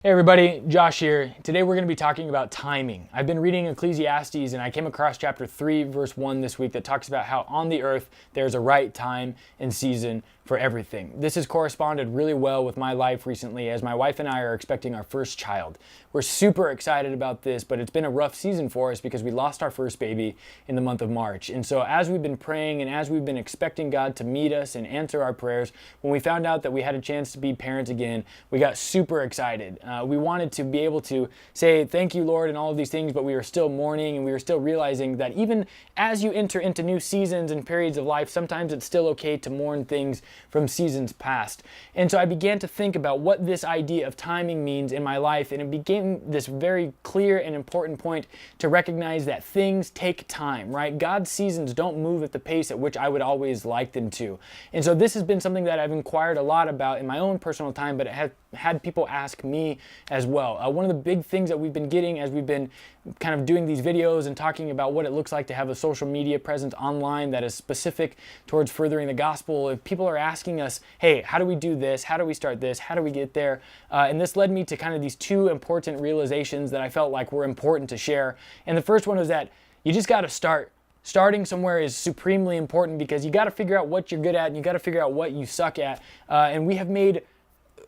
Hey everybody, Josh here. Today we're going to be talking about timing. I've been reading Ecclesiastes and I came across chapter 3 verse 1 this week that talks about how on the earth there's a right time and season for everything. This has corresponded really well with my life recently as my wife and I are expecting our first child. We're super excited about this, but it's been a rough season for us because we lost our first baby in the month of March. And so as we've been praying and as we've been expecting God to meet us and answer our prayers, when we found out that we had a chance to be parents again, we got super excited. We wanted to be able to say thank you, Lord, and all of these things, but we were still mourning and we were still realizing that even as you enter into new seasons and periods of life, sometimes it's still okay to mourn things from seasons past. And so I began to think about what this idea of timing means in my life, and it became this very clear and important point to recognize that things take time, right? God's seasons don't move at the pace at which I would always like them to. And so this has been something that I've inquired a lot about in my own personal time, but it has had people ask me as well. One of the big things that we've been getting as we've been kind of doing these videos and talking about what it looks like to have a social media presence online that is specific towards furthering the gospel, if people are asking us, hey, how do we do this? How do we start this? How do we get there? And this led me to kind of these two important realizations that I felt like were important to share. And the first one was that you just got to start. Starting somewhere is supremely important because you got to figure out what you're good at and you got to figure out what you suck at. And we have made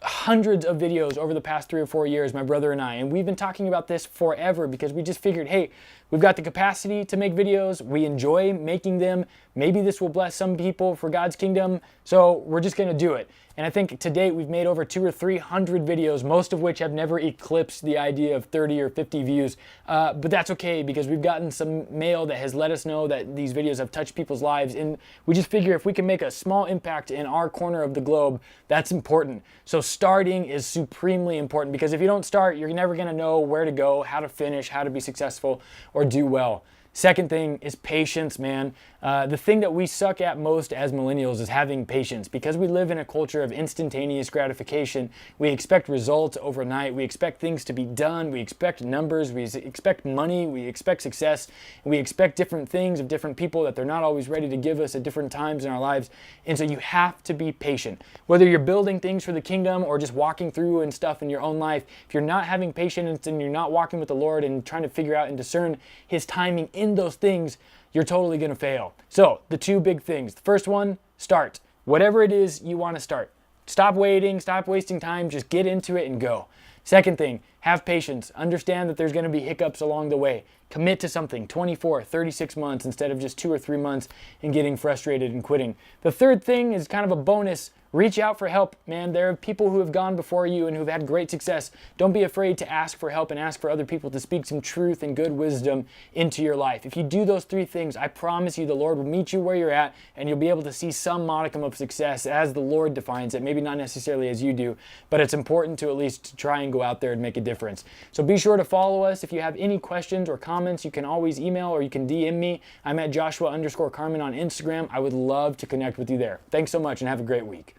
hundreds of videos over the past 3 or 4 years, my brother and I, and we've been talking about this forever because we just figured, hey, we've got the capacity to make videos, we enjoy making them, maybe this will bless some people for God's kingdom, so we're just going to do it. And I think to date we've made over 200 or 300 videos, most of which have never eclipsed the idea of 30 or 50 views. But that's okay because we've gotten some mail that has let us know that these videos have touched people's lives. And we just figure if we can make a small impact in our corner of the globe, that's important. So starting is supremely important because if you don't start, you're never going to know where to go, how to finish, how to be successful or do well. Second thing is patience, man. The thing that we suck at most as millennials is having patience. Because we live in a culture of instantaneous gratification, we expect results overnight, we expect things to be done, we expect numbers, we expect money, we expect success, and we expect different things of different people that they're not always ready to give us at different times in our lives. And so you have to be patient. Whether you're building things for the kingdom or just walking through and stuff in your own life, if you're not having patience and you're not walking with the Lord and trying to figure out and discern His timing in those things, you're totally going to fail. So the two big things. The first one, start. Whatever it is you want to start. Stop waiting, stop wasting time, just get into it and go. Second thing, have patience. Understand that there's going to be hiccups along the way. Commit to something 24, 36 months instead of just 2 or 3 months and getting frustrated and quitting. The third thing is kind of a bonus. Reach out for help, man. There are people who have gone before you and who've had great success. Don't be afraid to ask for help and ask for other people to speak some truth and good wisdom into your life. If you do those 3 things, I promise you the Lord will meet you where you're at and you'll be able to see some modicum of success as the Lord defines it. Maybe not necessarily as you do, but it's important to at least try and go out there and make a difference. So be sure to follow us. If you have any questions or comments, you can always email or you can DM me. I'm at Joshua_Carman on Instagram. I would love to connect with you there. Thanks so much and have a great week.